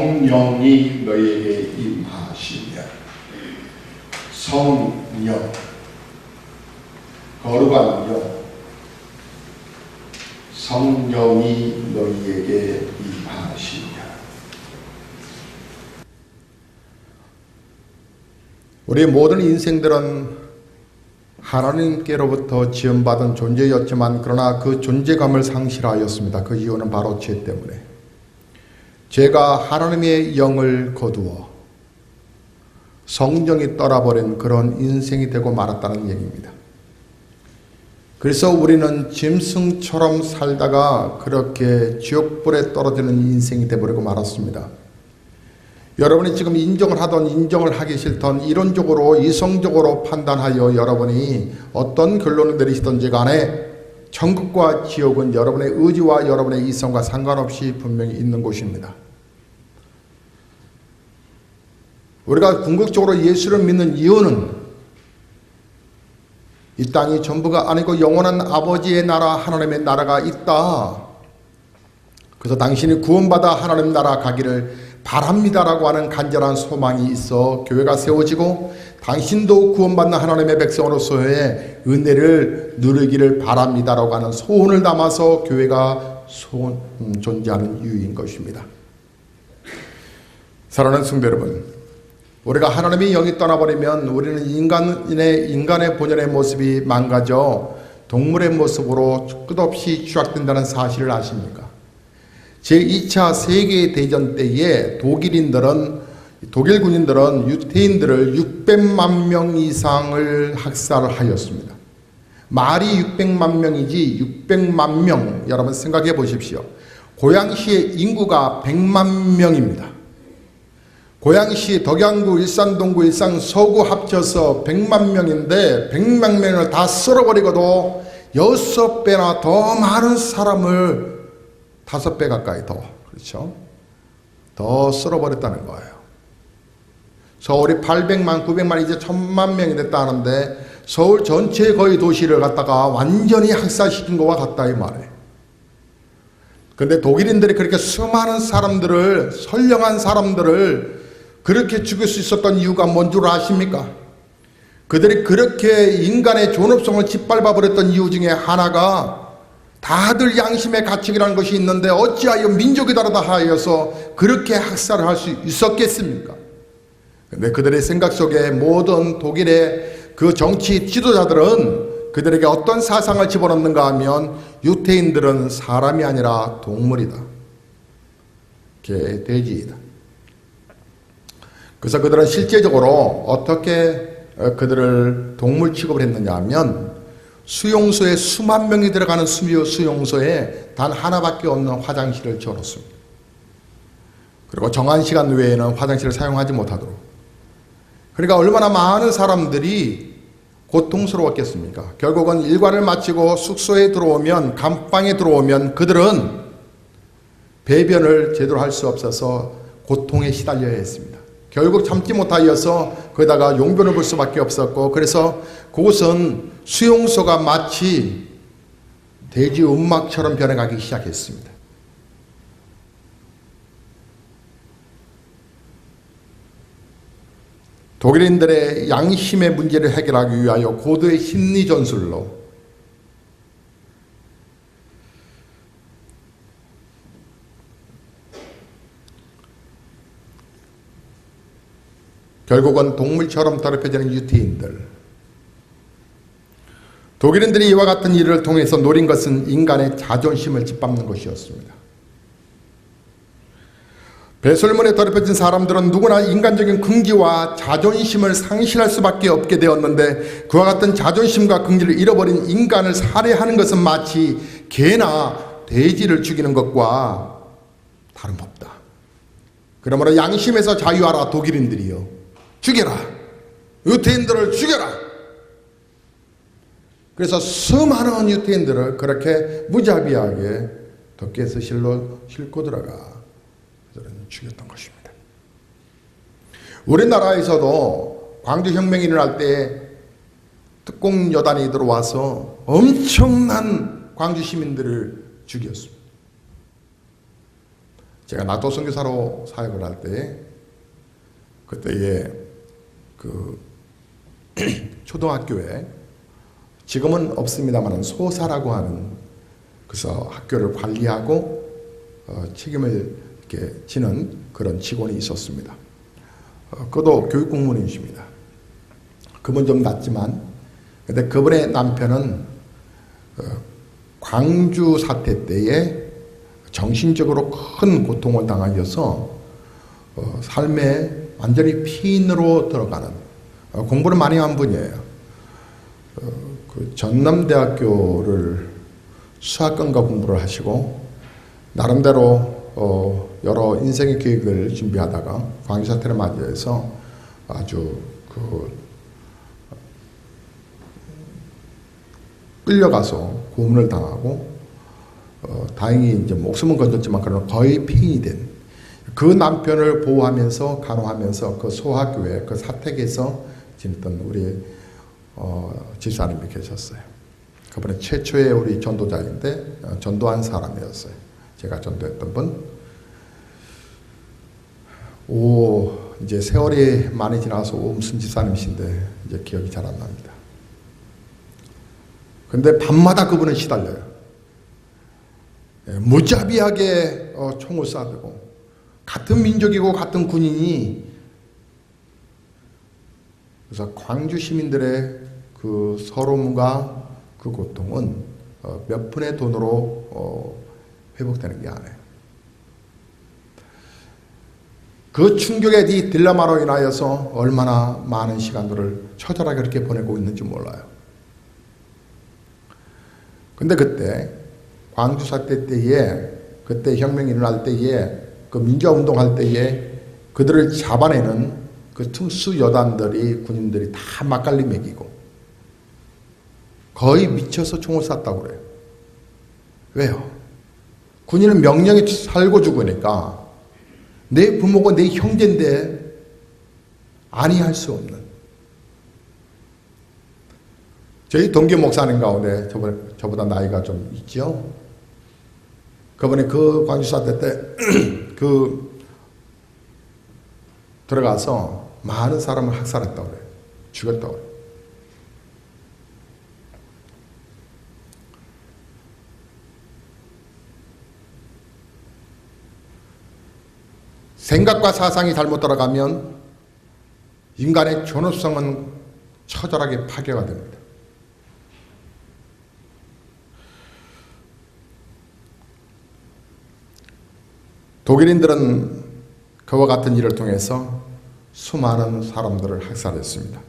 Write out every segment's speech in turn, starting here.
성령이 너희에게 임하시며. 성령, 거룩한 영, 성령이 너희에게 임하시며. 우리 모든 인생들은 하나님께로부터 지음받은 존재였지만 그러나 그 존재감을 상실하였습니다. 그 이유는 바로 죄 때문에. 죄가 하나님의 영을 거두어 성령이 떠나버린 그런 인생이 되고 말았다는 얘기입니다. 그래서 우리는 짐승처럼 살다가 그렇게 지옥불에 떨어지는 인생이 되어버리고 말았습니다. 여러분이 지금 인정을 하던 인정을 하기 싫던 이론적으로 이성적으로 판단하여 여러분이 어떤 결론을 내리시던지 간에 천국과 지옥은 여러분의 의지와 여러분의 이성과 상관없이 분명히 있는 곳입니다. 우리가 궁극적으로 예수를 믿는 이유는 이 땅이 전부가 아니고 영원한 아버지의 나라, 하나님의 나라가 있다. 그래서 당신이 구원받아 하나님 나라 가기를 바랍니다라고 하는 간절한 소망이 있어 교회가 세워지고 당신도 구원받는 하나님의 백성으로서의 은혜를 누리기를 바랍니다라고 하는 소원을 담아서 교회가 존재하는 이유인 것입니다. 사랑하는 성도 여러분, 우리가 하나님의 영이 떠나버리면 우리는 인간의 본연의 모습이 망가져 동물의 모습으로 끝없이 추락된다는 사실을 아십니까? 제2차 세계대전 때에 독일 군인들은 유태인들을 600만 명 이상을 학살을 하였습니다. 말이 600만 명이지 600만 명, 여러분 생각해 보십시오. 고양시의 인구가 100만 명입니다. 고양시, 덕양구, 일산, 동구, 일산, 서구 합쳐서 100만 명인데 100만 명을 다 쓸어버리고도 6배나 더 많은 사람을 5배 가까이 더, 그렇죠? 더 쓸어버렸다는 거예요. 서울이 800만, 900만, 이제 1000만 명이 됐다는데 서울 전체 거의 도시를 갖다가 완전히 학살시킨 것과 같다 이 말이에요. 그런데 독일인들이 그렇게 수많은 사람들을, 선량한 사람들을 그렇게 죽일 수 있었던 이유가 뭔 줄 아십니까? 그들이 그렇게 인간의 존엄성을 짓밟아 버렸던 이유 중에 하나가 다들 양심의 가책이라는 것이 있는데 어찌하여 민족이 다르다 하여서 그렇게 학살을 할 수 있었겠습니까? 근데 그들의 생각 속에 모든 독일의 그 정치 지도자들은 그들에게 어떤 사상을 집어넣는가 하면 유태인들은 사람이 아니라 동물이다. 개, 돼지이다. 그래서 그들은 실제적으로 어떻게 그들을 동물 취급을 했느냐 하면 수용소에 수만 명이 들어가는 수용소에 단 하나밖에 없는 화장실을 지어놓습니다. 그리고 정한 시간 외에는 화장실을 사용하지 못하도록. 그러니까 얼마나 많은 사람들이 고통스러웠겠습니까? 결국은 일과를 마치고 숙소에 들어오면, 감방에 들어오면 그들은 배변을 제대로 할 수 없어서 고통에 시달려야 했습니다. 결국 참지 못하여서 거기다가 용변을 볼 수밖에 없었고, 그래서 그곳은 수용소가 마치 돼지 움막처럼 변해가기 시작했습니다. 독일인들의 양심의 문제를 해결하기 위하여 고도의 심리 전술로 결국은 동물처럼 더럽혀지는 유태인들, 독일인들이 이와 같은 일을 통해서 노린 것은 인간의 자존심을 짓밟는 것이었습니다. 배설물에 더럽혀진 사람들은 누구나 인간적인 긍지와 자존심을 상실할 수밖에 없게 되었는데, 그와 같은 자존심과 긍지를 잃어버린 인간을 살해하는 것은 마치 개나 돼지를 죽이는 것과 다름없다. 그러므로 양심에서 자유하라 독일인들이여. 죽여라. 유태인들을 죽여라. 그래서 수많은 유태인들을 그렇게 무자비하게 덕계에서 싣고 들어가 그들은 죽였던 것입니다. 우리나라에서도 광주혁명이 일어날 때 특공 여단이 들어와서 엄청난 광주 시민들을 죽였습니다. 제가 낙도 선교사로 사역을 할 때, 그때에 그 초등학교에 지금은 없습니다만 소사라고 하는, 그래서 학교를 관리하고 책임을 이렇게 지는 그런 직원이 있었습니다. 그도 교육 공무원이십니다. 그분 좀 낫지만, 근데 그분의 남편은 광주 사태 때에 정신적으로 큰 고통을 당하여서 삶에 완전히 피인으로 들어가는, 공부를 많이 한 분이에요. 그 전남대학교를 수학관과 공부를 하시고 나름대로 여러 인생의 계획을 준비하다가 광주 사태를 맞이해서 아주 끌려가서 고문을 당하고 다행히 이제 목숨은 건졌지만 그러나 거의 폐인이 된 그 남편을 보호하면서 간호하면서 그 소학교에 그 사택에서 지냈던 우리 집사님이 계셨어요. 그분은 최초의 우리 전도자인데 전도한 사람이었어요. 제가 전도했던 분. 이제 세월이 많이 지나서 무슨 집사님이신데 이제 기억이 잘 안 납니다. 근데 밤마다 그분은 시달려요. 무자비하게 총을 쏴대고, 같은 민족이고 같은 군인이, 그래서 광주 시민들의 그 서러움과 그 고통은 몇 푼의 돈으로 회복되는 게 아니에요. 그 충격의 이 딜레마로 인하여서 얼마나 많은 시간들을 처절하게 그렇게 보내고 있는지 몰라요. 근데 그때 광주 사태 때에, 그때 혁명이 일어날 때에, 그 민주화운동할 때에 그들을 잡아내는 그 특수 여단들이, 군인들이 다 막갈리 먹이고 거의 미쳐서 총을 쐈다고 그래요. 왜요? 군인은 명령에 살고 죽으니까 내 부모가 내 형제인데 아니할 수 없는. 저희 동기 목사님 가운데 저보다 나이가 좀 있죠. 그분이 그 광주 사태 때 들어가서 많은 사람을 학살했다고 그래요. 죽였다고 그래요. 생각과 사상이 잘못 돌아가면 인간의 존엄성은 처절하게 파괴가 됩니다. 독일인들은 그와 같은 일을 통해서 수많은 사람들을 학살했습니다.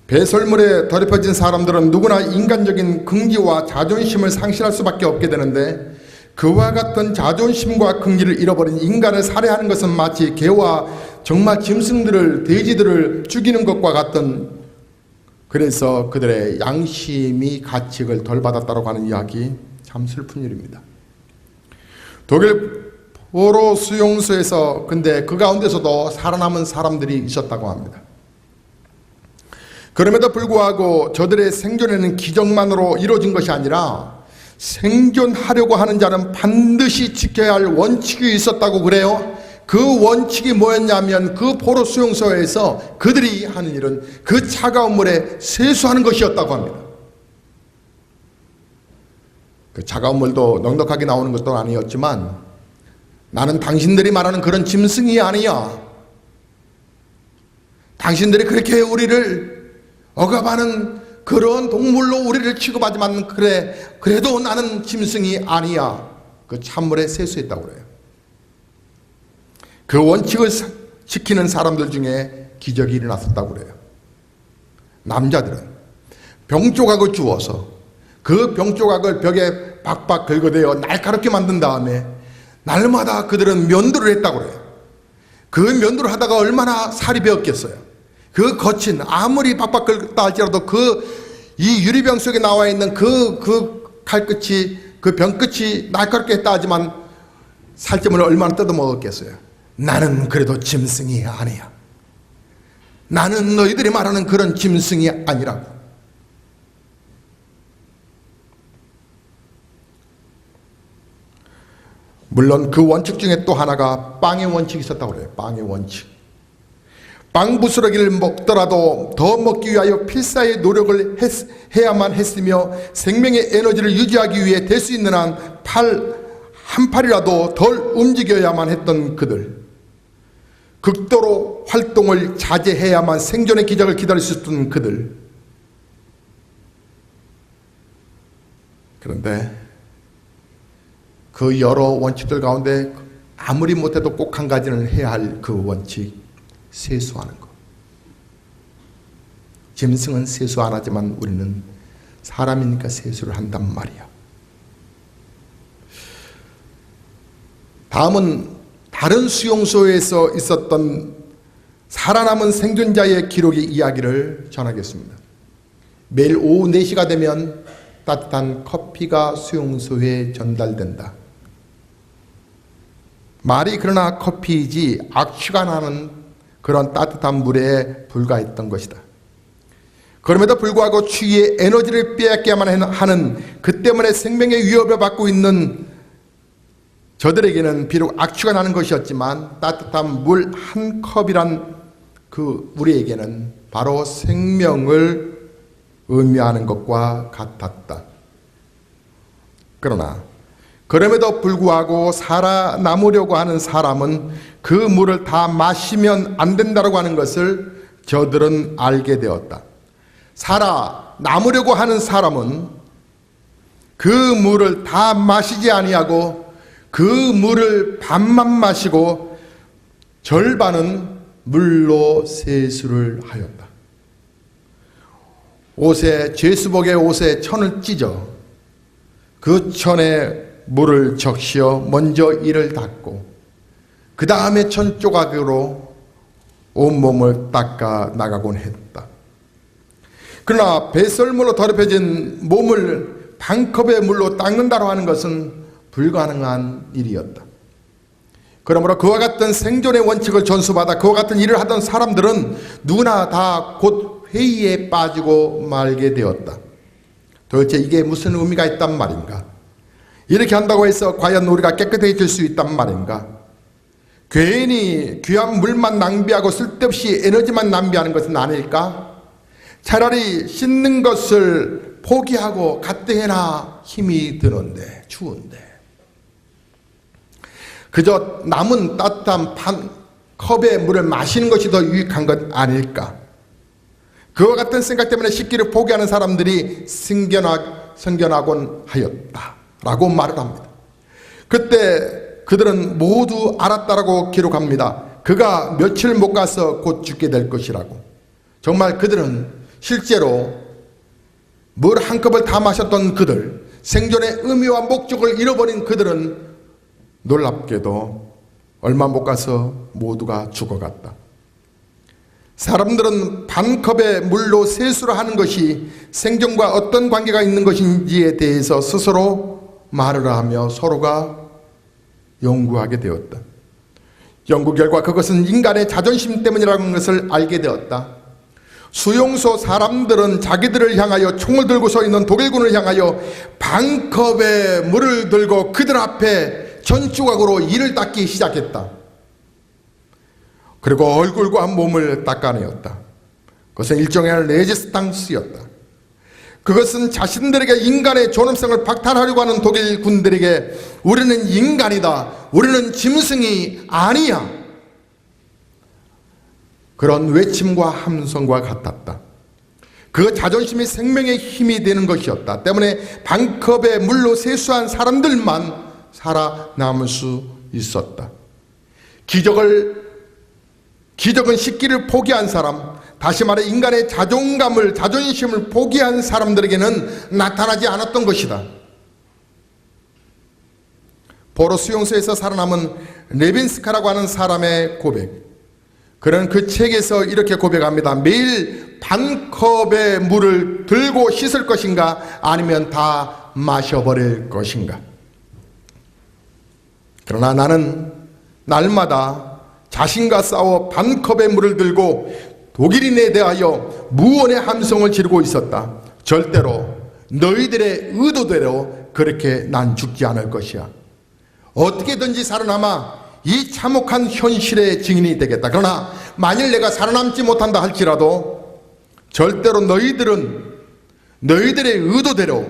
배설물에 더럽혀진 사람들은 누구나 인간적인 긍지와 자존심을 상실할 수밖에 없게 되는데, 그와 같은 자존심과 긍지를 잃어버린 인간을 살해하는 것은 마치 개와 정말 짐승들을, 돼지들을 죽이는 것과 같은, 그래서 그들의 양심이 가책을 덜 받았다고 하는 이야기, 참 슬픈 일입니다. 독일 포로 수용소에서 근데 그 가운데서도 살아남은 사람들이 있었다고 합니다. 그럼에도 불구하고 저들의 생존에는 기적만으로 이루어진 것이 아니라 생존하려고 하는 자는 반드시 지켜야 할 원칙이 있었다고 그래요. 그 원칙이 뭐였냐면 그 포로 수용소에서 그들이 하는 일은 그 차가운 물에 세수하는 것이었다고 합니다. 그 차가운 물도 넉넉하게 나오는 것도 아니었지만, 나는 당신들이 말하는 그런 짐승이 아니야. 당신들이 그렇게 우리를 억압하는 그런 동물로 우리를 취급하지만 그래도 나는 짐승이 아니야. 그 찬물에 세수했다고 그래요. 그 원칙을 지키는 사람들 중에 기적이 일어났었다고 그래요. 남자들은 병조각을 주워서 그 병조각을 벽에 박박 긁어대어 날카롭게 만든 다음에 날마다 그들은 면도를 했다고 그래요. 그 면도를 하다가 얼마나 살이 배었겠어요. 그 거친, 아무리 박박 긁었다 할지라도 이 유리병 속에 나와 있는 그 칼끝이, 그 병끝이 날카롭게 했다 하지만 살점을 얼마나 뜯어 먹었겠어요. 나는 그래도 짐승이 아니야. 나는 너희들이 말하는 그런 짐승이 아니라고. 물론 그 원칙 중에 또 하나가 빵의 원칙이 있었다고 그래요. 빵의 원칙. 빵 부스러기를 먹더라도 더 먹기 위하여 필사의 노력을 해야만 했으며 생명의 에너지를 유지하기 위해 될 수 있는 한 한 팔이라도 덜 움직여야만 했던 그들, 극도로 활동을 자제해야만 생존의 기적을 기다릴 수 있던 그들. 그런데 그 여러 원칙들 가운데 아무리 못해도 꼭 한 가지는 해야 할 그 원칙, 세수하는 것. 짐승은 세수 안 하지만 우리는 사람이니까 세수를 한단 말이야. 다음은 다른 수용소에서 있었던 살아남은 생존자의 기록의 이야기를 전하겠습니다. 매일 오후 4시가 되면 따뜻한 커피가 수용소에 전달된다. 말이 그러나 커피이지 악취가 나는 그런 따뜻한 물에 불과했던 것이다. 그럼에도 불구하고 추위에 에너지를 빼앗겨야만 하는 그 때문에 생명의 위협을 받고 있는 저들에게는 비록 악취가 나는 것이었지만 따뜻한 물 한 컵이란 그 우리에게는 바로 생명을 의미하는 것과 같았다. 그러나 그럼에도 불구하고 살아남으려고 하는 사람은 그 물을 다 마시면 안 된다고 하는 것을 저들은 알게 되었다. 살아남으려고 하는 사람은 그 물을 다 마시지 아니하고 그 물을 반만 마시고 절반은 물로 세수를 하였다. 옷에, 죄수복의 옷에 천을 찢어 그 천에 물을 적시어 먼저 이를 닦고 그 다음에 천 조각으로 온몸을 닦아 나가곤 했다. 그러나 배설물로 더럽혀진 몸을 반컵의 물로 닦는다고 하는 것은 불가능한 일이었다. 그러므로 그와 같은 생존의 원칙을 전수받아 그와 같은 일을 하던 사람들은 누구나 다 곧 회의에 빠지고 말게 되었다. 도대체 이게 무슨 의미가 있단 말인가? 이렇게 한다고 해서 과연 우리가 깨끗해질 수 있단 말인가? 괜히 귀한 물만 낭비하고 쓸데없이 에너지만 낭비하는 것은 아닐까? 차라리 씻는 것을 포기하고 가뜩이나 힘이 드는데, 추운데 그저 남은 따뜻한 반 컵의 물을 마시는 것이 더 유익한 것 아닐까? 그와 같은 생각 때문에 씻기를 포기하는 사람들이 생겨나곤 하였다 라고 말을 합니다. 그때 그들은 모두 알았다라고 기록합니다. 그가 며칠 못 가서 곧 죽게 될 것이라고. 정말 그들은 실제로 물 한 컵을 다 마셨던 그들, 생존의 의미와 목적을 잃어버린 그들은 놀랍게도 얼마 못 가서 모두가 죽어갔다. 사람들은 반 컵의 물로 세수를 하는 것이 생존과 어떤 관계가 있는 것인지에 대해서 스스로 말을 하며 서로가 연구하게 되었다. 연구 결과 그것은 인간의 자존심 때문이라는 것을 알게 되었다. 수용소 사람들은 자기들을 향하여 총을 들고 서 있는 독일군을 향하여 반 컵의 물을 들고 그들 앞에 전조각으로 이를 닦기 시작했다. 그리고 얼굴과 몸을 닦아내었다. 그것은 일종의 레지스탕스였다. 그것은 자신들에게 인간의 존엄성을 박탈하려고 하는 독일 군들에게 우리는 인간이다, 우리는 짐승이 아니야, 그런 외침과 함성과 같았다. 그 자존심이 생명의 힘이 되는 것이었다. 때문에 반컵의 물로 세수한 사람들만 살아남을 수 있었다. 기적은 씻기를 포기한 사람, 다시 말해 인간의 자존심을 포기한 사람들에게는 나타나지 않았던 것이다. 포로 수용소에서 살아남은 레빈스카라고 하는 사람의 고백, 그는 그 책에서 이렇게 고백합니다. 매일 반 컵의 물을 들고 씻을 것인가, 아니면 다 마셔버릴 것인가. 그러나 나는 날마다 자신과 싸워 반 컵의 물을 들고 독일인에 대하여 무언의 함성을 지르고 있었다. 절대로 너희들의 의도대로 그렇게 난 죽지 않을 것이야. 어떻게든지 살아남아 이 참혹한 현실의 증인이 되겠다. 그러나 만일 내가 살아남지 못한다 할지라도 절대로 너희들은 너희들의 의도대로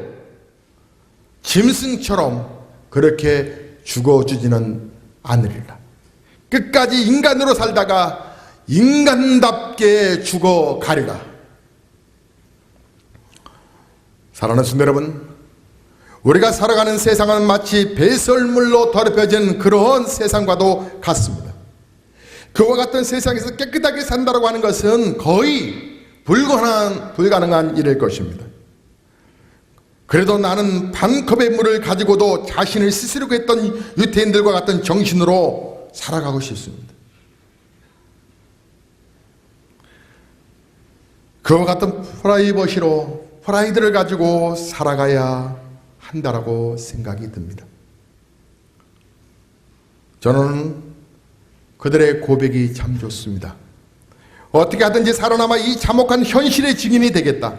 짐승처럼 그렇게 죽어주지는 않으리라. 끝까지 인간으로 살다가 인간답게 죽어가리라. 사랑하는 성도 여러분, 우리가 살아가는 세상은 마치 배설물로 더럽혀진 그런 세상과도 같습니다. 그와 같은 세상에서 깨끗하게 산다고 하는 것은 거의 불가능한 일일 것입니다. 그래도 나는 반 컵의 물을 가지고도 자신을 씻으려고 했던 유태인들과 같은 정신으로 살아가고 싶습니다. 그와 같은 프라이드를 가지고 살아가야 한다라고 생각이 듭니다. 저는 그들의 고백이 참 좋습니다. 어떻게 하든지 살아남아 이 참혹한 현실의 증인이 되겠다.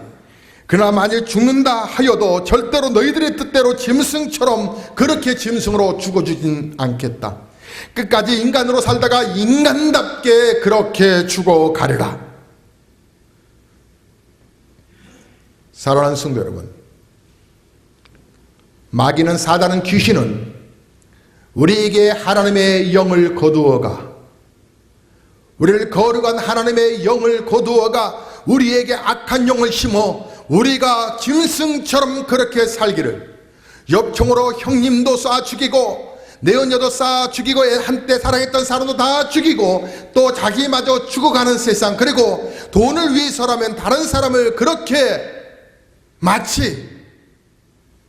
그러나 만일 죽는다 하여도 절대로 너희들의 뜻대로 짐승처럼 그렇게 짐승으로 죽어주진 않겠다. 끝까지 인간으로 살다가 인간답게 그렇게 죽어가리라. 사랑하는 성도 여러분, 마귀는, 사단은, 귀신은 우리에게 하나님의 영을 거두어가, 우리를 거룩한 하나님의 영을 거두어가 우리에게 악한 영을 심어 우리가 짐승처럼 그렇게 살기를, 엽총으로 형님도 쏴 죽이고 내언녀도 쏴 죽이고 한때 사랑했던 사람도 다 죽이고 또 자기마저 죽어가는 세상, 그리고 돈을 위해서라면 다른 사람을 그렇게 마치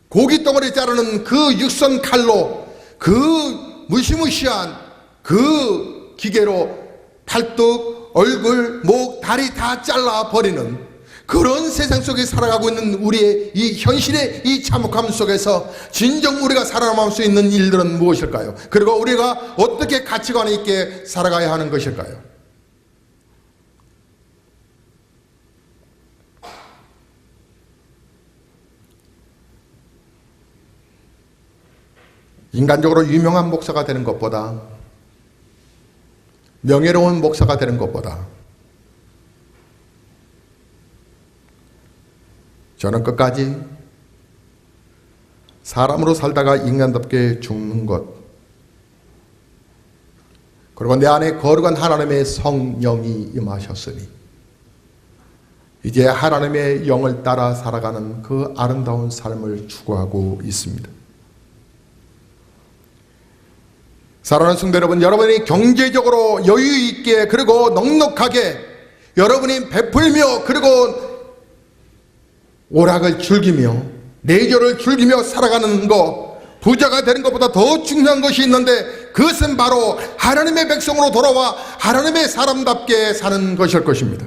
고깃덩어리 자르는 그 육선 칼로, 그 무시무시한 그 기계로 팔뚝, 얼굴, 목, 다리 다 잘라버리는 그런 세상 속에 살아가고 있는 우리의 이 현실의 이 참혹함 속에서 진정 우리가 살아남을 수 있는 일들은 무엇일까요? 그리고 우리가 어떻게 가치관 있게 살아가야 하는 것일까요? 인간적으로 유명한 목사가 되는 것보다, 명예로운 목사가 되는 것보다 저는 끝까지 사람으로 살다가 인간답게 죽는 것, 그리고 내 안에 거룩한 하나님의 성령이 임하셨으니 이제 하나님의 영을 따라 살아가는 그 아름다운 삶을 추구하고 있습니다. 사랑하는 성도 여러분, 여러분이 경제적으로 여유 있게 그리고 넉넉하게 여러분이 베풀며 그리고 오락을 즐기며 내조를 즐기며 살아가는 것, 부자가 되는 것보다 더 중요한 것이 있는데 그것은 바로 하나님의 백성으로 돌아와 하나님의 사람답게 사는 것일 것입니다.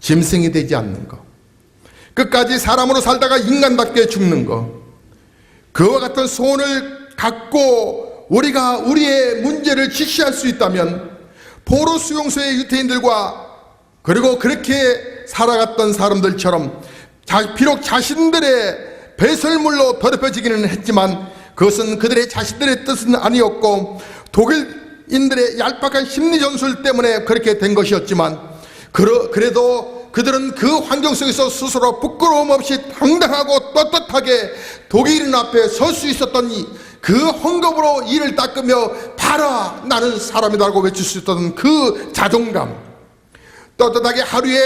짐승이 되지 않는 것, 끝까지 사람으로 살다가 인간답게 죽는 것, 그와 같은 소원을 갖고 우리가 우리의 문제를 직시할 수 있다면 포로 수용소의 유태인들과 그리고 그렇게 살아갔던 사람들처럼 비록 자신들의 배설물로 더럽혀지기는 했지만 그것은 그들의 자신들의 뜻은 아니었고 독일인들의 얄팍한 심리전술 때문에 그렇게 된 것이었지만 그래도 그들은 그 환경 속에서 스스로 부끄러움 없이 당당하고 떳떳하게 독일인 앞에 설 수 있었던 그 헝겊으로 이를 닦으며 봐라 나는 사람이다라고 외칠 수 있었던 그 자존감, 떳떳하게 하루에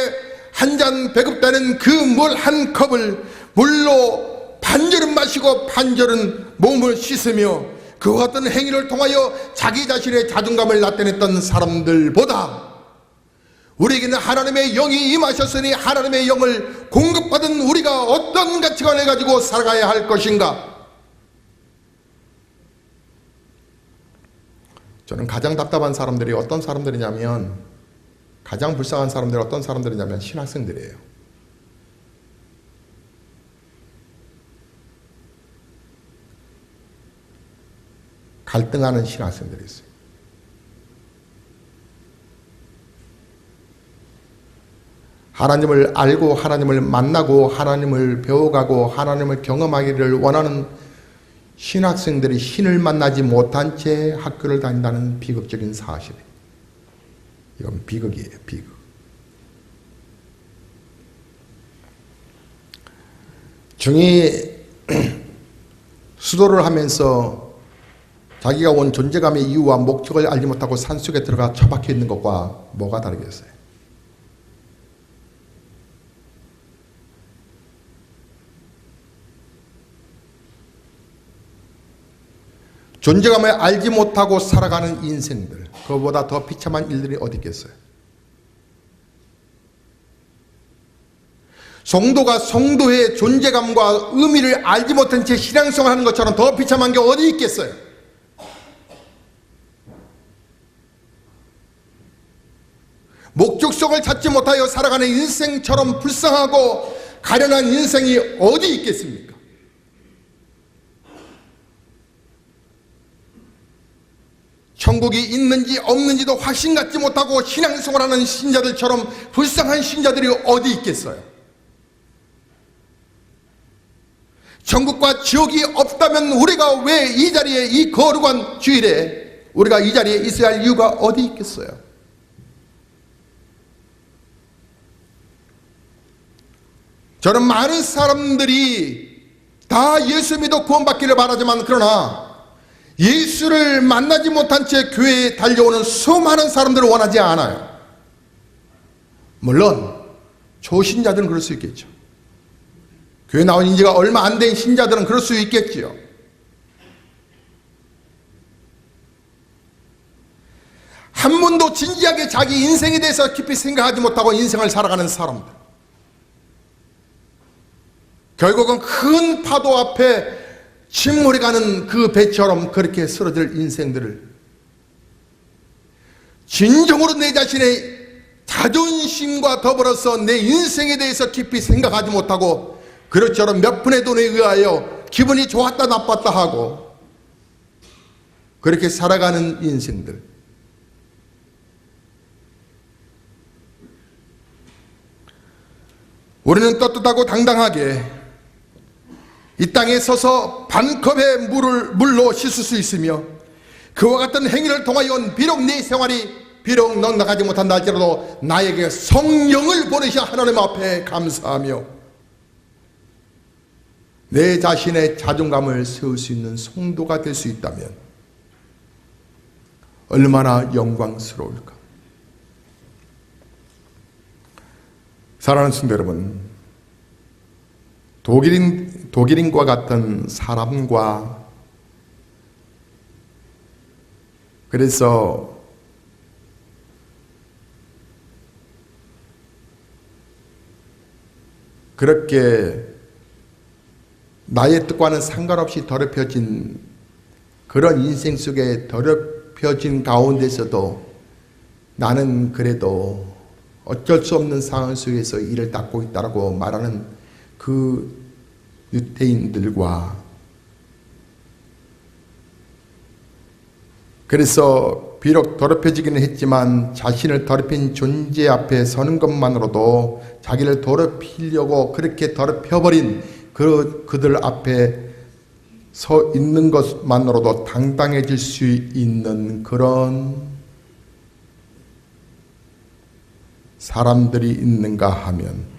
한 잔 배급되는 그 물 한 컵을 물로 반절은 마시고 반절은 몸을 씻으며 그와 같은 행위를 통하여 자기 자신의 자존감을 나타냈던 사람들보다 우리에게는 하나님의 영이 임하셨으니 하나님의 영을 공급받은 우리가 어떤 가치관을 가지고 살아가야 할 것인가? 저는 가장 답답한 사람들이 어떤 사람들이냐면, 가장 불쌍한 사람들이 어떤 사람들이냐면 신학생들이에요. 갈등하는 신학생들이 있어요. 하나님을 알고 하나님을 만나고 하나님을 배워가고 하나님을 경험하기를 원하는 신학생들이 신을 만나지 못한 채 학교를 다닌다는 비극적인 사실. 이건 비극이에요, 비극. 중이 수도를 하면서 자기가 온 존재감의 이유와 목적을 알지 못하고 산속에 들어가 처박혀 있는 것과 뭐가 다르겠어요? 존재감을 알지 못하고 살아가는 인생들, 그거보다 더 비참한 일들이 어디 있겠어요? 성도가 성도의 존재감과 의미를 알지 못한 채 신앙생활 하는 것처럼 더 비참한 게 어디 있겠어요? 목적성을 찾지 못하여 살아가는 인생처럼 불쌍하고 가련한 인생이 어디 있겠습니까? 천국이 있는지 없는지도 확신 갖지 못하고 신앙생활하는 신자들처럼 불쌍한 신자들이 어디 있겠어요? 천국과 지옥이 없다면 우리가 왜 이 자리에, 이 거룩한 주일에 우리가 이 자리에 있어야 할 이유가 어디 있겠어요? 저는 많은 사람들이 다 예수 믿어 구원받기를 바라지만, 그러나 예수를 만나지 못한 채 교회에 달려오는 수많은 사람들을 원하지 않아요. 물론 초신자들은 그럴 수 있겠죠. 교회 나온 지가 얼마 안 된 신자들은 그럴 수 있겠지요. 한 번도 진지하게 자기 인생에 대해서 깊이 생각하지 못하고 인생을 살아가는 사람들, 결국은 큰 파도 앞에 침몰해 가는 그 배처럼 그렇게 쓰러질 인생들을 진정으로 내 자신의 자존심과 더불어서 내 인생에 대해서 깊이 생각하지 못하고 그릇처럼 몇 푼의 돈에 의하여 기분이 좋았다 나빴다 하고 그렇게 살아가는 인생들, 우리는 떳떳하고 당당하게 이 땅에 서서 반컵의 물로 씻을 수 있으며, 그와 같은 행위를 통하여 비록 내 생활이 비록 넉넉하지 못한다 할지라도 나에게 성령을 보내신 하나님 앞에 감사하며 내 자신의 자존감을 세울 수 있는 성도가 될 수 있다면 얼마나 영광스러울까. 사랑하는 성도 여러분, 독일인과 같은 사람과, 그래서 그렇게 나의 뜻과는 상관없이 더럽혀진 그런 인생 속에 더럽혀진 가운데서도 나는 그래도 어쩔 수 없는 상황 속에서 일을 닦고 있다고 말하는 그 유대인들과, 그래서 비록 더럽혀지기는 했지만 자신을 더럽힌 존재 앞에 서는 것만으로도 자기를 더럽히려고 그렇게 더럽혀버린 그들 앞에 서 있는 것만으로도 당당해질 수 있는 그런 사람들이 있는가 하면,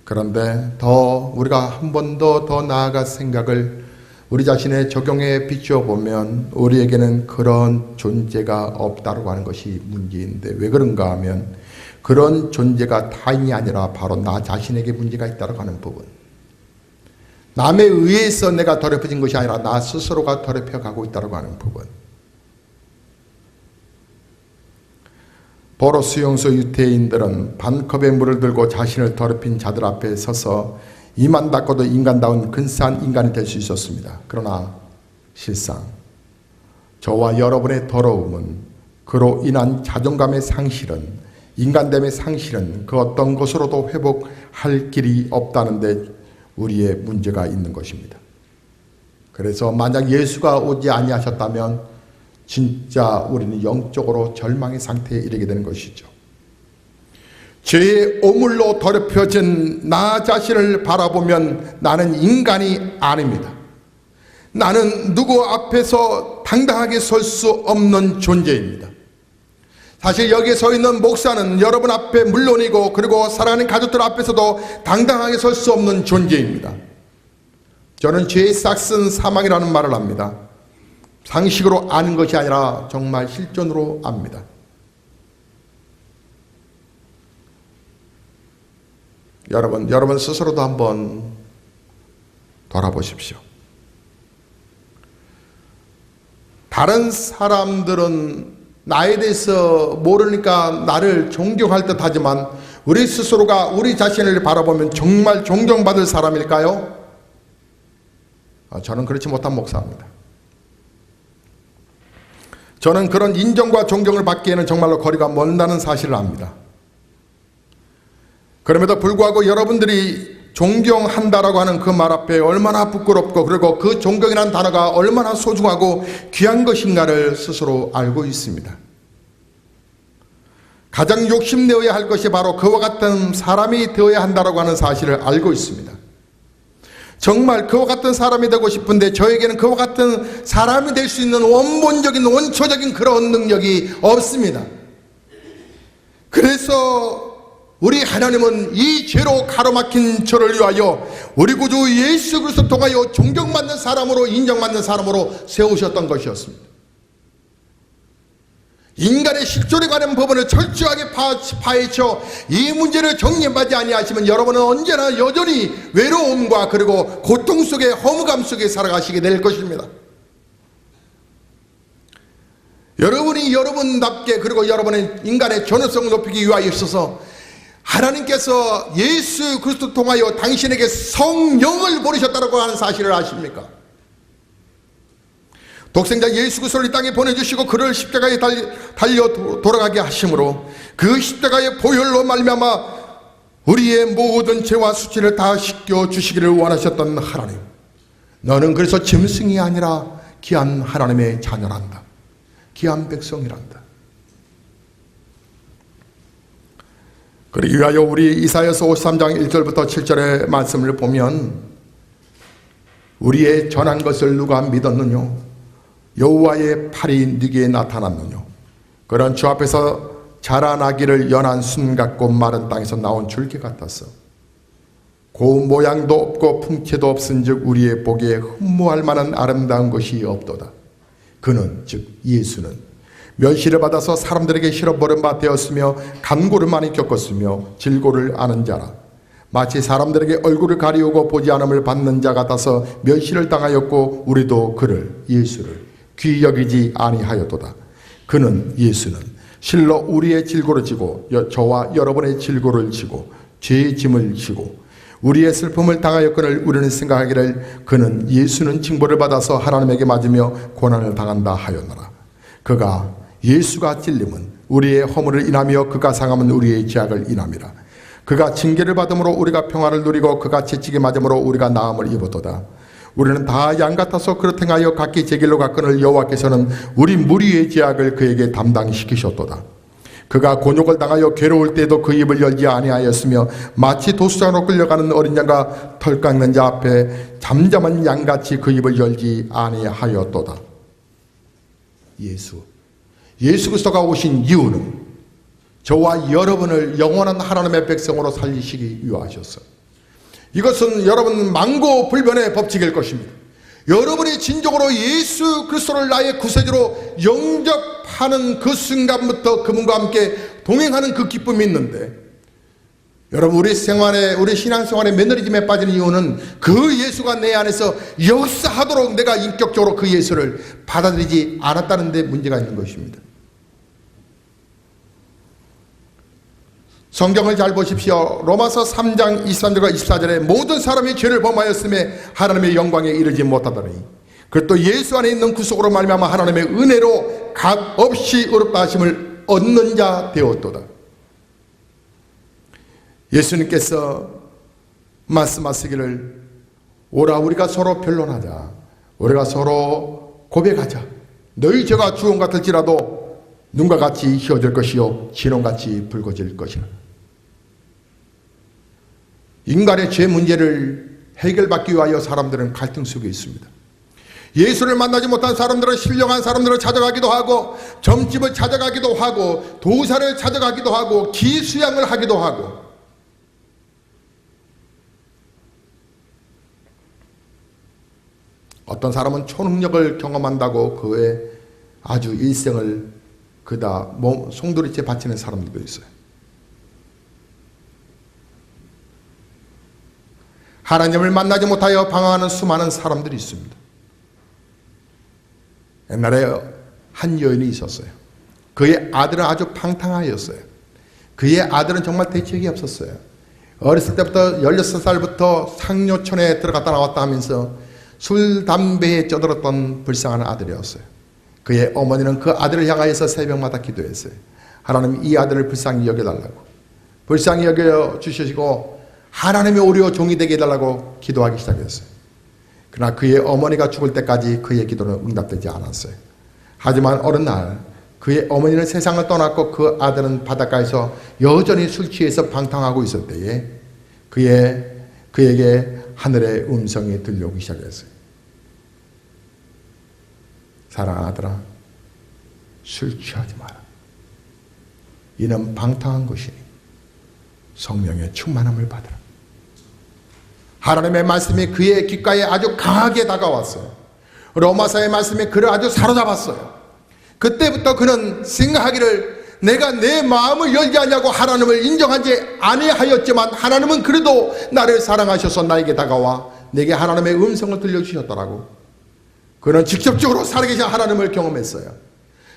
그런데 더 우리가 한 번 더 나아가 생각을 우리 자신의 적용에 비추어 보면 우리에게는 그런 존재가 없다고 하는 것이 문제인데, 왜 그런가 하면 그런 존재가 타인이 아니라 바로 나 자신에게 문제가 있다고 하는 부분, 남에 의해서 내가 더럽혀진 것이 아니라 나 스스로가 더럽혀 가고 있다고 하는 부분. 보로 수용소 유대인들은 반컵의 물을 들고 자신을 더럽힌 자들 앞에 서서 이만 닦고도 인간다운 근사한 인간이 될 수 있었습니다. 그러나 실상 저와 여러분의 더러움은, 그로 인한 자존감의 상실은, 인간됨의 상실은 그 어떤 것으로도 회복할 길이 없다는 데 우리의 문제가 있는 것입니다. 그래서 만약 예수가 오지 아니하셨다면 진짜 우리는 영적으로 절망의 상태에 이르게 되는 것이죠. 죄의 오물로 더럽혀진 나 자신을 바라보면 나는 인간이 아닙니다. 나는 누구 앞에서 당당하게 설 수 없는 존재입니다. 사실 여기에 서 있는 목사는 여러분 앞에 물론이고 그리고 사랑하는 가족들 앞에서도 당당하게 설 수 없는 존재입니다. 저는 죄의 싹슨 사망이라는 말을 합니다. 상식으로 아는 것이 아니라 정말 실존으로 압니다. 여러분 스스로도 한번 돌아보십시오. 다른 사람들은 나에 대해서 모르니까 나를 존경할 듯 하지만 우리 스스로가 우리 자신을 바라보면 정말 존경받을 사람일까요? 저는 그렇지 못한 목사입니다. 저는 그런 인정과 존경을 받기에는 정말로 거리가 먼다는 사실을 압니다. 그럼에도 불구하고 여러분들이 존경한다라고 하는 그 말 앞에 얼마나 부끄럽고 그리고 그 존경이라는 단어가 얼마나 소중하고 귀한 것인가를 스스로 알고 있습니다. 가장 욕심내어야 할 것이 바로 그와 같은 사람이 되어야 한다라고 하는 사실을 알고 있습니다. 정말 그와 같은 사람이 되고 싶은데 저에게는 그와 같은 사람이 될 수 있는 원본적인 원초적인 그런 능력이 없습니다. 그래서 우리 하나님은 이 죄로 가로막힌 저를 위하여 우리 구주 예수 그리스도 통하여 존경받는 사람으로 인정받는 사람으로 세우셨던 것이었습니다. 인간의 실존에 관한 부분을 철저하게 파헤쳐 이 문제를 정리하지 아니하시면 여러분은 언제나 여전히 외로움과 그리고 고통 속에 허무감 속에 살아가시게 될 것입니다. 여러분이 여러분답게 그리고 여러분의 인간의 존엄성을 높이기 위하여 있어서 하나님께서 예수 그리스도 통하여 당신에게 성령을 보내셨다고 하는 사실을 아십니까? 독생자 예수 그리스도를 이 땅에 보내주시고 그를 십자가에 달려 돌아가게 하심으로 그 십자가의 보혈로 말미암아 우리의 모든 죄와 수치를 다 씻겨 주시기를 원하셨던 하나님, 너는 그래서 짐승이 아니라 귀한 하나님의 자녀란다. 귀한 백성이란다. 그러기 위하여 우리 이사야서 53장 1절부터 7절의 말씀을 보면 우리의 전한 것을 누가 믿었느뇨? 여호와의 팔이 네게 나타났느뇨? 그런 주 앞에서 자라나기를 연한 순 같고 마른 땅에서 나온 줄기 같았어. 고운 모양도 없고 풍채도 없은즉 우리의 보기에 흠모할 만한 아름다운 것이 없도다. 그는 즉 예수는 멸시를 받아서 사람들에게 실어버린 바 되었으며 간고를 많이 겪었으며 질고를 아는 자라. 마치 사람들에게 얼굴을 가리우고 보지 않음을 받는 자 같아서 멸시를 당하였고 우리도 그를 예수를 귀히 여기지 아니하였도다. 그는 예수는 실로 우리의 질고를 지고 저와 여러분의 질고를 지고 죄의 짐을 지고 우리의 슬픔을 당하였거늘 우리는 생각하기를 그는 예수는 징벌을 받아서 하나님에게 맞으며 고난을 당한다 하였노라. 그가 예수가 찔림은 우리의 허물을 인하며 그가 상함은 우리의 죄악을 인함이라. 그가 징계를 받음으로 우리가 평화를 누리고 그가 채찍에 맞음으로 우리가 나음을 입었도다. 우리는 다 양 같아서 그렇 행하여 각기 제 길로 갔거늘 여호와께서는 우리 무리의 죄악을 그에게 담당시키셨도다. 그가 곤욕을 당하여 괴로울 때에도 그 입을 열지 아니하였으며 마치 도수장으로 끌려가는 어린 양과 털 깎는 자 앞에 잠잠한 양같이 그 입을 열지 아니하였도다. 예수 그리스도가 오신 이유는 저와 여러분을 영원한 하나님의 백성으로 살리시기 위하셨어요. 이것은 여러분 만고불변의 법칙일 것입니다. 여러분이 진정으로 예수 그리스도를 나의 구세주로 영접하는 그 순간부터 그분과 함께 동행하는 그 기쁨이 있는데, 여러분 우리 신앙생활의 매너리즘에 빠지는 이유는 그 예수가 내 안에서 역사하도록 내가 인격적으로 그 예수를 받아들이지 않았다는 데 문제가 있는 것입니다. 성경을 잘 보십시오. 로마서 3장 23절과 24절에 모든 사람이 죄를 범하였음에 하나님의 영광에 이르지 못하더니 그리고 또 예수 안에 있는 구속으로 말미암아 하나님의 은혜로 값 없이 의롭다 하심을 얻는 자 되었도다. 예수님께서 말씀하시기를 오라 우리가 서로 변론하자. 우리가 서로 고백하자. 너희 죄가 주홍 같을지라도 눈과 같이 희어질 것이요 진홍같이 붉어질 것이라. 인간의 죄 문제를 해결받기 위하여 사람들은 갈등 속에 있습니다. 예수를 만나지 못한 사람들은 신령한 사람들을 찾아가기도 하고, 점집을 찾아가기도 하고, 도사를 찾아가기도 하고, 기수양을 하기도 하고, 어떤 사람은 초능력을 경험한다고 그의 아주 일생을 그다 송두리째 바치는 사람들도 있어요. 하나님을 만나지 못하여 방황하는 수많은 사람들이 있습니다. 옛날에 한 여인이 있었어요. 그의 아들은 아주 방탕하였어요. 그의 아들은 정말 대책이 없었어요. 어렸을 때부터 16살부터 상료촌에 들어갔다 나왔다 하면서 술, 담배에 쩌들었던 불쌍한 아들이었어요. 그의 어머니는 그 아들을 향하여서 새벽마다 기도했어요. 하나님, 이 아들을 불쌍히 여겨달라고, 불쌍히 여겨주시고 하나님의 오리오 종이 되게 해달라고 기도하기 시작했어요. 그러나 그의 어머니가 죽을 때까지 그의 기도는 응답되지 않았어요. 하지만 어느 날 그의 어머니는 세상을 떠났고 그 아들은 바닷가에서 여전히 술 취해서 방탕하고 있을 때에 그에게 하늘의 음성이 들려오기 시작했어요. 사랑하는 아들아, 술 취하지 마라. 이는 방탕한 것이니 성령의 충만함을 받으라. 하나님의 말씀이 그의 귓가에 아주 강하게 다가왔어요. 로마서의 말씀이 그를 아주 사로잡았어요. 그때부터 그는 생각하기를, 내가 내 마음을 열지 않냐고 하나님을 인정하지 아니하였지만 하나님은 그래도 나를 사랑하셔서 나에게 다가와 내게 하나님의 음성을 들려주셨더라고. 그는 직접적으로 살아계신 하나님을 경험했어요.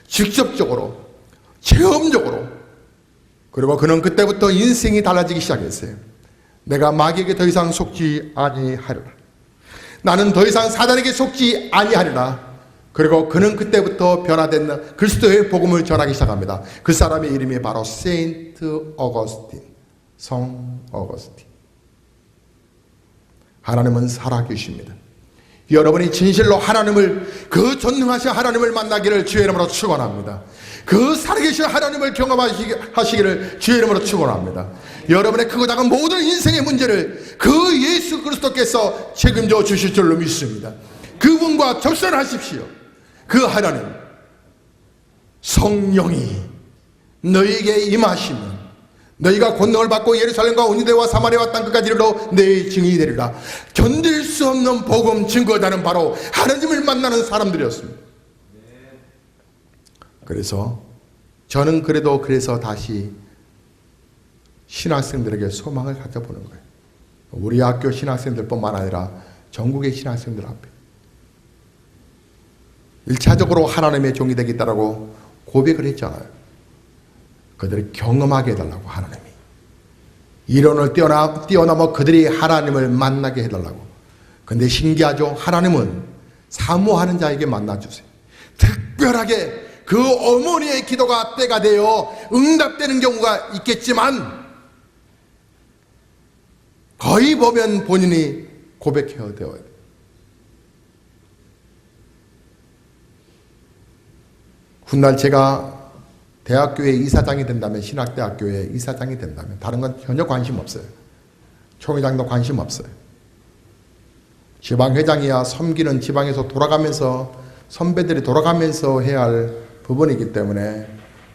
직접적으로, 체험적으로. 그리고 그는 그때부터 인생이 달라지기 시작했어요. 내가 마귀에게 더 이상 속지 아니하리라. 나는 더 이상 사단에게 속지 아니하리라. 그리고 그는 그때부터 변화된 그리스도의 복음을 전하기 시작합니다. 그 사람의 이름이 바로 세인트 어거스틴, 성 어거스틴. 하나님은 살아계십니다. 여러분이 진실로 하나님을, 그 전능하신 하나님을 만나기를 주의 이름으로 축원합니다. 그 살아계신 하나님을 경험하시기를 주의 이름으로 축원합니다. 여러분의 크고 작은 모든 인생의 문제를 그 예수 그리스도께서 책임져 주실 줄로 믿습니다. 그분과 접선하십시오. 그 하나님, 성령이 너희에게 임하시면 너희가 권능을 받고 예루살렘과 온 유대와 사마리아와 땅끝까지 이르러 내 증인이 되리라. 견딜 수 없는 복음 증거자는 바로 하나님을 만나는 사람들이었습니다. 그래서 저는 그래서 다시 신학생들에게 소망을 가져보는 거예요. 우리 학교 신학생들뿐만 아니라 전국의 신학생들 앞에 1차적으로 하나님의 종이 되겠다라고 고백을 했잖아요. 그들을 경험하게 해달라고, 하나님이 이론을 뛰어넘어 그들이 하나님을 만나게 해달라고. 근데 신기하죠? 하나님은 사모하는 자에게 만나주세요. 특별하게 그 어머니의 기도가 때가 되어 응답되는 경우가 있겠지만 거의 보면 본인이 고백해야 돼요. 훗날 제가 대학교의 이사장이 된다면, 신학대학교의 이사장이 된다면 다른 건 전혀 관심 없어요. 총회장도 관심 없어요. 지방회장이야 섬기는 지방에서 돌아가면서, 선배들이 돌아가면서 해야 할 부분이기 때문에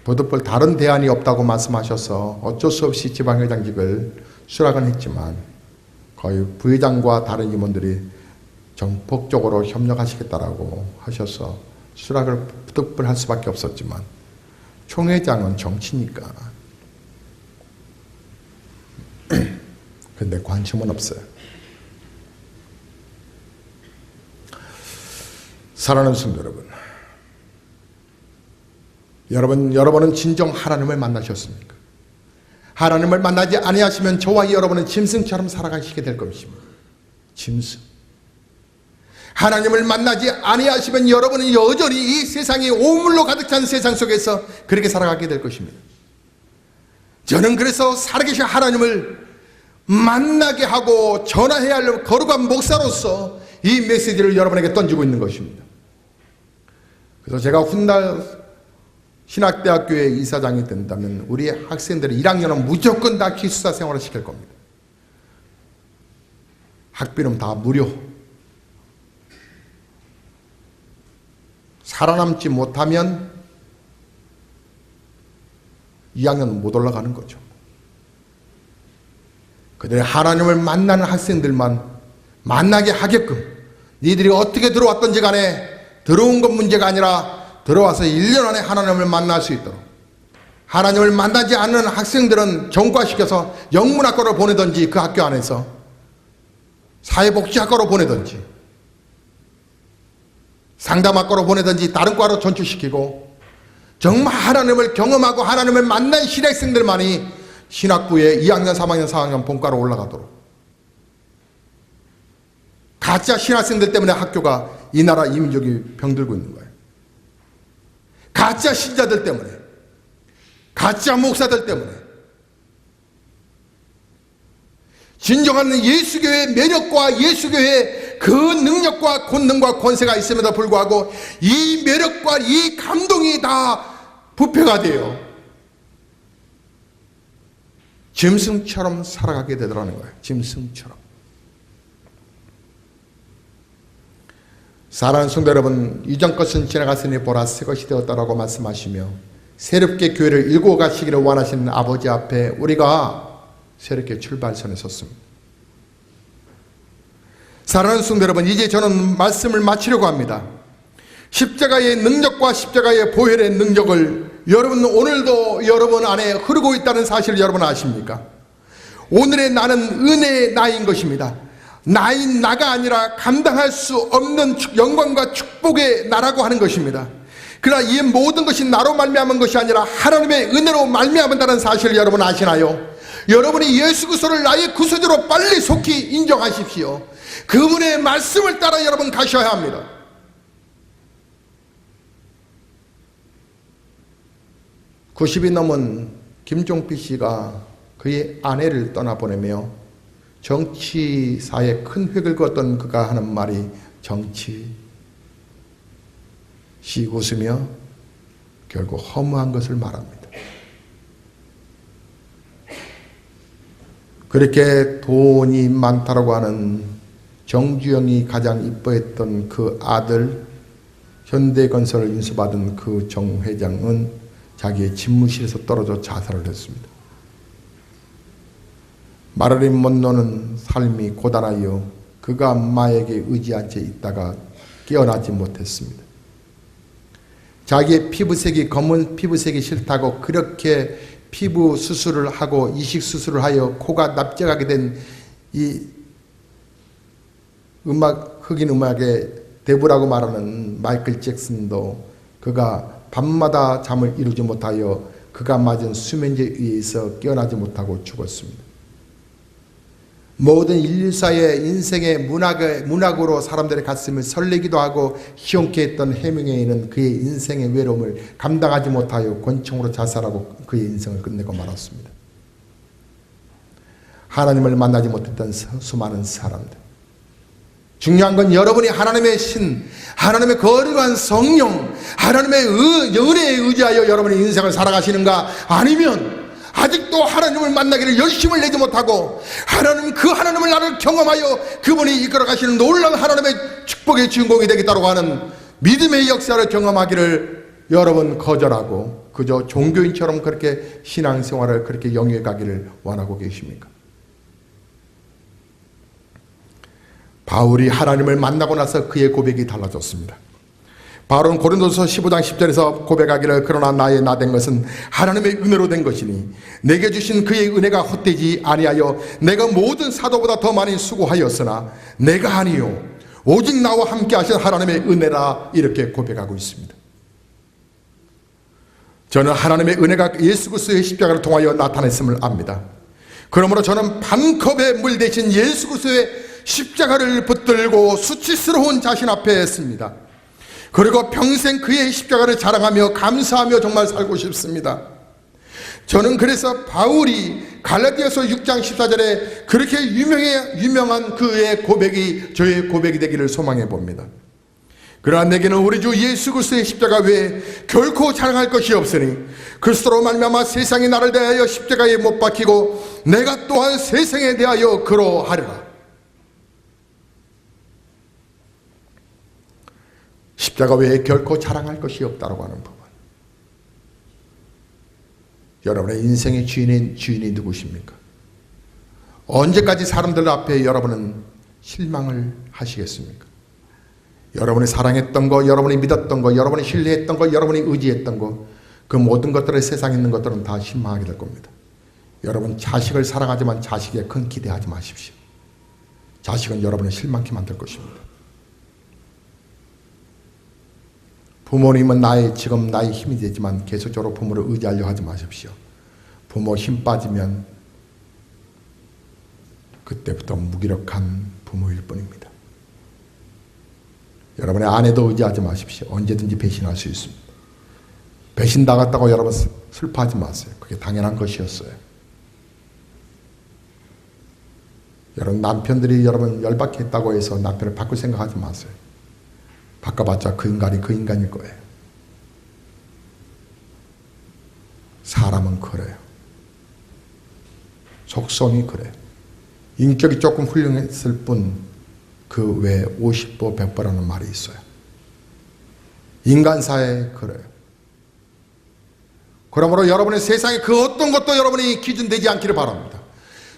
부득불 다른 대안이 없다고 말씀하셔서 어쩔 수 없이 지방회장직을 수락은 했지만 거의 부회장과 다른 임원들이 전폭적으로 협력하시겠다라고 하셔서 수락을 부득불 할 수밖에 없었지만 총회장은 정치니까 근데 관심은 없어요. 사랑하는 성도 여러분, 여러분은 진정 하나님을 만나셨습니까? 하나님을 만나지 아니하시면 저와 여러분은 짐승처럼 살아가시게 될 것입니다. 짐승. 하나님을 만나지 아니하시면 여러분은 여전히 이 세상이 오물로 가득 찬 세상 속에서 그렇게 살아가게 될 것입니다. 저는 그래서 살아계신 하나님을 만나게 하고 전화해야 할 거룩한 목사로서 이 메시지를 여러분에게 던지고 있는 것입니다. 그래서 제가 훗날 신학대학교의 이사장이 된다면 우리 학생들이 1학년은 무조건 다 기숙사 생활을 시킬 겁니다. 학비는 다 무료. 살아남지 못하면 2학년 못 올라가는 거죠. 그들의 하나님을 만나는 학생들만 만나게 하게끔 니들이 어떻게 들어왔던지 간에 들어온 건 문제가 아니라 들어와서 1년 안에 하나님을 만날 수 있도록, 하나님을 만나지 않는 학생들은 전과시켜서 영문학과로 보내든지 그 학교 안에서 사회복지학과로 보내든지 상담학과로 보내든지 다른 과로 전출시키고 정말 하나님을 경험하고 하나님을 만난 신학생들만이 신학부에 2학년, 3학년, 4학년 본과로 올라가도록, 가짜 신학생들 때문에 학교가 이 나라 이 민족이 병들고 있는 거예요. 가짜 신자들 때문에, 가짜 목사들 때문에. 진정한 예수교회의 매력과 예수교회의 그 능력과 권능과 권세가 있음에도 불구하고 이 매력과 이 감동이 다 부패가 돼요. 짐승처럼 살아가게 되더라는 거예요. 짐승처럼. 사랑하는 성도 여러분, 이전 것은 지나갔으니 보라 새 것이 되었다라고 말씀하시며 새롭게 교회를 일구어 가시기를 원하시는 아버지 앞에 우리가 새롭게 출발선에 섰습니다. 사랑하는 성도 여러분, 이제 저는 말씀을 마치려고 합니다. 십자가의 능력과 십자가의 보혈의 능력을 여러분 오늘도 여러분 안에 흐르고 있다는 사실을 여러분 아십니까? 오늘의 나는 은혜의 나인 것입니다. 나인 나가 아니라 감당할 수 없는 영광과 축복의 나라고 하는 것입니다. 그러나 이 모든 것이 나로 말미암은 것이 아니라 하나님의 은혜로 말미암은다는 사실을 여러분 아시나요? 여러분이 예수 그리스도를 나의 구세주로 빨리 속히 인정하십시오. 그분의 말씀을 따라 여러분 가셔야 합니다. (90이) 넘은 김종필 씨가 그의 아내를 떠나보내며 정치사에 큰 획을 그었던 그가 하는 말이 정치, 씩 웃으며 결국 허무한 것을 말합니다. 그렇게 돈이 많다라고 하는 정주영이 가장 이뻐했던 그 아들, 현대건설을 인수받은 그 정 회장은 자기의 집무실에서 떨어져 자살을 했습니다. 마를린 먼로는 삶이 고단하여 그가 마에게 의지한 채 있다가 깨어나지 못했습니다. 자기의 피부색이 검은 피부색이 싫다고 그렇게 피부 수술을 하고 이식 수술을 하여 코가 납작하게 된 이 흑인 음악의 대부라고 말하는 마이클 잭슨도 그가 밤마다 잠을 이루지 못하여 그가 맞은 수면제에 의해서 깨어나지 못하고 죽었습니다. 모든 인류사의 인생의 문학으로 사람들의 가슴을 설레기도 하고 희용케 했던 해밍웨이는 그의 인생의 외로움을 감당하지 못하여 권총으로 자살하고 그의 인생을 끝내고 말았습니다. 하나님을 만나지 못했던 수많은 사람들, 중요한 건 여러분이 하나님의 신, 하나님의 거룩한 성령, 하나님의 은혜에 의지하여 여러분의 인생을 살아가시는가, 아니면 아직도 하나님을 만나기를 열심을 내지 못하고 그 하나님을 나를 경험하여 그분이 이끌어가시는 놀라운 하나님의 축복의 주인공이 되겠다고 하는 믿음의 역사를 경험하기를 여러분 거절하고 그저 종교인처럼 그렇게 신앙생활을 그렇게 영위해 가기를 원하고 계십니까? 바울이 하나님을 만나고 나서 그의 고백이 달라졌습니다. 바울은 고린도서 15장 10절에서 고백하기를 그러나 나의 나 된 것은 하나님의 은혜로 된 것이니 내게 주신 그의 은혜가 헛되지 아니하여 내가 모든 사도보다 더 많이 수고하였으나 내가 아니요 오직 나와 함께 하신 하나님의 은혜라 이렇게 고백하고 있습니다. 저는 하나님의 은혜가 예수 그리스도의 십자가를 통하여 나타냈음을 압니다. 그러므로 저는 반 컵의 물 대신 예수 그리스도의 십자가를 붙들고 수치스러운 자신 앞에 했습니다. 그리고 평생 그의 십자가를 자랑하며 감사하며 정말 살고 싶습니다. 저는 그래서 바울이 갈라디아서 6장 14절에 그렇게 유명한 그의 고백이 저의 고백이 되기를 소망해 봅니다. 그러나 내게는 우리 주 예수 그리스도의 십자가 외에 결코 자랑할 것이 없으니 그리스도로 말미암아 세상이 나를 대하여 십자가에 못 박히고 내가 또한 세상에 대하여 그러하리라. 십자가 외에 결코 자랑할 것이 없다고 하는 부분. 여러분의 인생의 주인이 누구십니까? 언제까지 사람들 앞에 여러분은 실망을 하시겠습니까? 여러분이 사랑했던 거, 여러분이 믿었던 거, 여러분이 신뢰했던 거, 여러분이 의지했던 거, 그 모든 것들에 세상에 있는 것들은 다 실망하게 될 겁니다. 여러분 자식을 사랑하지만 자식에 큰 기대하지 마십시오. 자식은 여러분을 실망케 만들 것입니다. 부모님은 지금 나의 힘이 되지만 계속적으로 부모를 의지하려 하지 마십시오. 부모 힘 빠지면 그때부터 무기력한 부모일 뿐입니다. 여러분의 아내도 의지하지 마십시오. 언제든지 배신할 수 있습니다. 배신당했다고 여러분 슬퍼하지 마세요. 그게 당연한 것이었어요. 여러분 남편들이 여러분 열받겠다고 해서 남편을 바꿀 생각하지 마세요. 바꿔봤자 그 인간이 그 인간일 거예요. 사람은 그래요. 속성이 그래요. 인격이 조금 훌륭했을 뿐 그 외에 50보 100보라는 말이 있어요. 인간사에 그래요. 그러므로 여러분의 세상에 그 어떤 것도 여러분이 기준되지 않기를 바랍니다.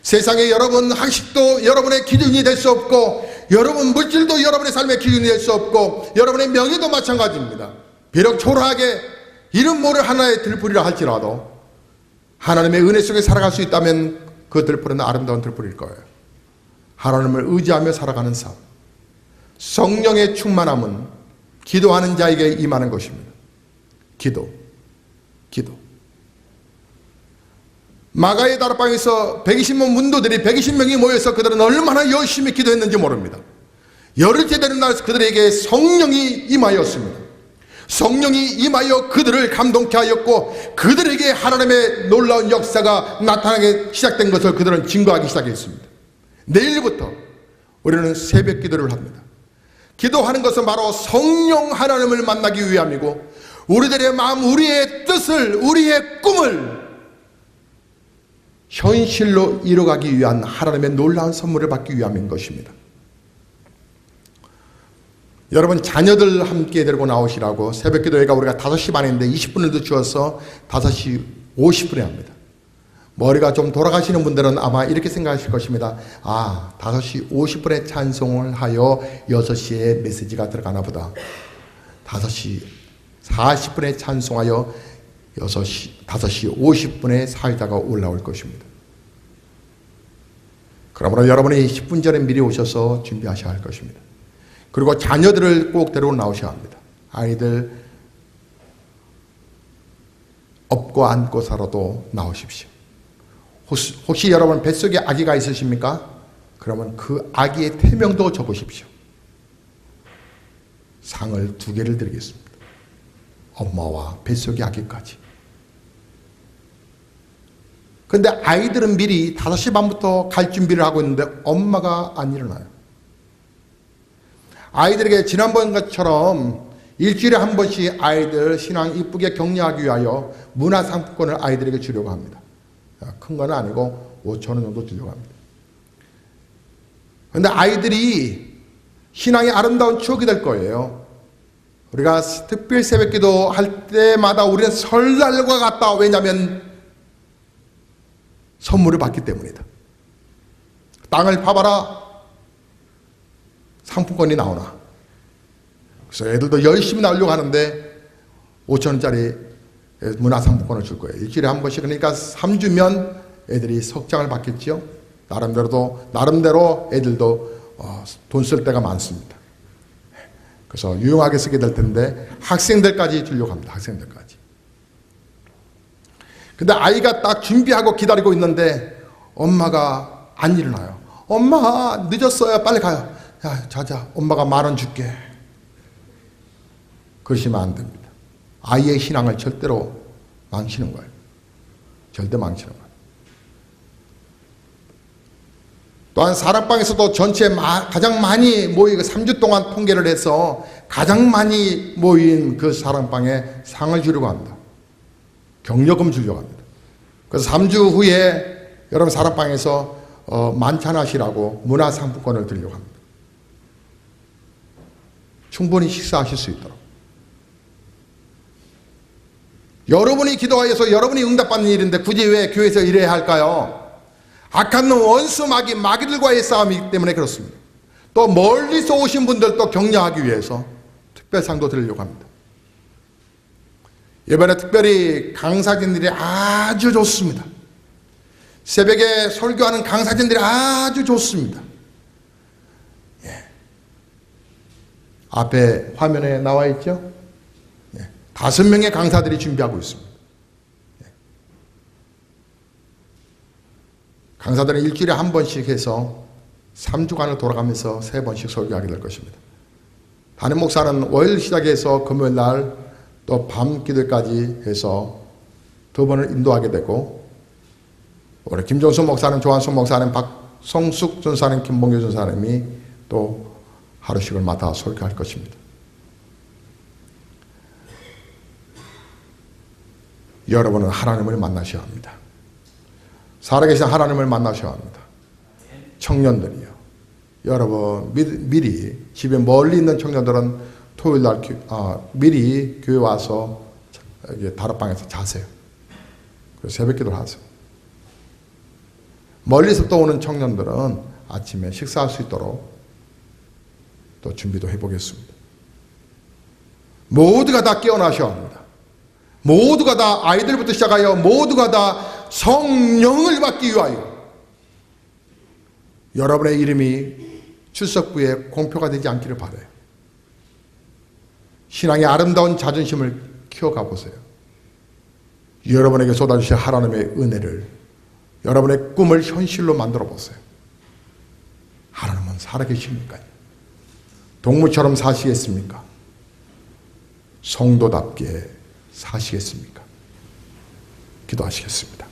세상에 여러분 학식도 여러분의 기준이 될 수 없고, 여러분 물질도 여러분의 삶의 기준이 될 수 없고, 여러분의 명예도 마찬가지입니다. 비록 초라하게 이름 모를 하나의 들풀이라 할지라도 하나님의 은혜 속에 살아갈 수 있다면 그 들풀은 아름다운 들풀일 거예요. 하나님을 의지하며 살아가는 삶, 성령의 충만함은 기도하는 자에게 임하는 것입니다. 기도. 마가의 다락방에서 120명 문도들이 120명이 모여서 그들은 얼마나 열심히 기도했는지 모릅니다. 열흘째 되는 날 그들에게 성령이 임하였습니다. 성령이 임하여 그들을 감동케 하였고, 그들에게 하나님의 놀라운 역사가 나타나기 시작된 것을 그들은 증거하기 시작했습니다. 내일부터 우리는 새벽 기도를 합니다. 기도하는 것은 바로 성령 하나님을 만나기 위함이고, 우리들의 마음, 우리의 뜻을, 우리의 꿈을 현실로 이뤄가기 위한 하나님의 놀라운 선물을 받기 위함인 것입니다. 여러분 자녀들 함께 데리고 나오시라고 새벽 기도회가 우리가 5시 반인데 20분을 늦추어서 5시 50분에 합니다. 머리가 좀 돌아가시는 분들은 아마 이렇게 생각하실 것입니다. 5시 50분에 찬송을 하여 6시에 메시지가 들어가나 보다. 5시 40분에 찬송하여 5시 50분에 사회자가 올라올 것입니다. 그러므로 여러분이 10분 전에 미리 오셔서 준비하셔야 할 것입니다. 그리고 자녀들을 꼭 데리고 나오셔야 합니다. 아이들 업고 안고서라도 나오십시오. 혹시 여러분 뱃속에 아기가 있으십니까? 그러면 그 아기의 태명도 적으십시오. 상을 2개를 드리겠습니다. 엄마와 뱃속의 아기까지. 근데 아이들은 미리 5시 반부터 갈 준비를 하고 있는데 엄마가 안 일어나요. 아이들에게 지난번 것처럼 일주일에 한 번씩 아이들 신앙 이쁘게 격려하기 위하여 문화상품권을 아이들에게 주려고 합니다. 큰 건 아니고 5천 원 정도 주려고 합니다. 그런데 아이들이 신앙의 아름다운 추억이 될 거예요. 우리가 특별 새벽기도 할 때마다 우리는 설날과 같다. 왜냐하면 선물을 받기 때문이다. 땅을 파봐라. 상품권이 나오나. 그래서 애들도 열심히 나오려고 하는데 5천 원짜리 문화상품권을 줄 거예요. 일주일에 한 번씩. 그러니까 3주면 애들이 석장을 받겠죠. 나름대로 애들도 돈 쓸 때가 많습니다. 그래서 유용하게 쓰게 될 텐데 학생들까지 주려고 합니다. 학생들까지. 근데 아이가 딱 준비하고 기다리고 있는데 엄마가 안 일어나요. 엄마 늦었어요. 빨리 가요. 야, 자자. 엄마가 10,000원 줄게. 그러시면 안 됩니다. 아이의 신앙을 절대로 망치는 거예요. 절대 망치는 거예요. 또한 사랑방에서도 전체 가장 많이 모이고 3주 동안 통계를 해서 가장 많이 모인 그 사랑방에 상을 주려고 합니다. 격려금 주려고 합니다. 그래서 3주 후에 여러분 사랑방에서 만찬하시라고 문화상품권을 드리려고 합니다. 충분히 식사하실 수 있도록. 여러분이 기도하여서 여러분이 응답받는 일인데 굳이 왜 교회에서 일해야 할까요? 악한 놈 원수 마귀들과의 싸움이기 때문에 그렇습니다. 또 멀리서 오신 분들도 격려하기 위해서 특별상도 드리려고 합니다. 이번에 특별히 강사진들이 아주 좋습니다. 새벽에 설교하는 강사진들이 아주 좋습니다. 예. 앞에 화면에 나와 있죠? 5명의 강사들이 준비하고 있습니다. 강사들은 일주일에 한 번씩 해서 3주간을 돌아가면서 3번씩 설교하게 될 것입니다. 담임 목사는 월요일 시작해서 금요일 날 또 밤 기도까지 해서 2번을 인도하게 되고, 우리 김종수 목사님, 조한순 목사님, 박성숙 전사님, 김봉규 전사님이 또 하루씩을 맡아 설교할 것입니다. 여러분은 하나님을 만나셔야 합니다. 살아계신 하나님을 만나셔야 합니다. 청년들이요. 여러분 미리 집에 멀리 있는 청년들은 토요일날 미리 교회 와서 다락방에서 자세요. 그래서 새벽기도를 하세요. 멀리서 또 오는 청년들은 아침에 식사할 수 있도록 또 준비도 해보겠습니다. 모두가 다 깨어나셔야 합니다. 모두가 다, 아이들부터 시작하여 모두가 다 성령을 받기 위하여 여러분의 이름이 출석부에 공표가 되지 않기를 바라요. 신앙의 아름다운 자존심을 키워가 보세요. 여러분에게 쏟아주신 하나님의 은혜를, 여러분의 꿈을 현실로 만들어 보세요. 하나님은 살아계십니까? 동물처럼 사시겠습니까? 성도답게 사시겠습니까? 기도하시겠습니다.